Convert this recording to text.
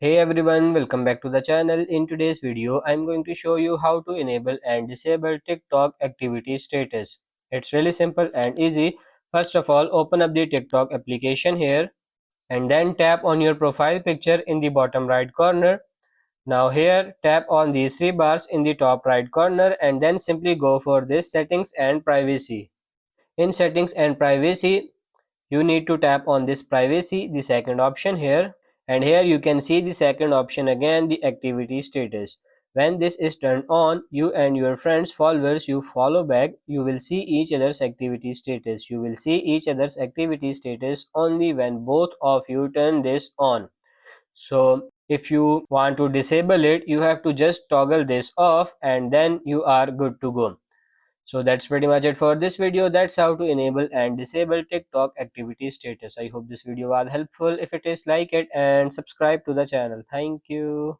Hey everyone, welcome back to the channel. In today's video, I'm going to show you how to enable and disable TikTok activity status. It's really simple and easy. First of all, open up the TikTok application here and then tap on your profile picture in the bottom right corner. Now here, tap on these three bars in the top right corner and then simply go for this settings and privacy. In settings and privacy, you need to tap on this privacy, the second option here, and here you can see the second option again, the activity status. When this is turned on, you and your friends followers you follow back, you will see each other's activity status. You will see each other's activity status only when both of you turn this on. So if you want to disable it, you have to just toggle this off and then you are good to go. So that's pretty much it for this video. That's how to enable and disable TikTok activity status. I hope this video was helpful. If it is, like it and subscribe to the channel. Thank you.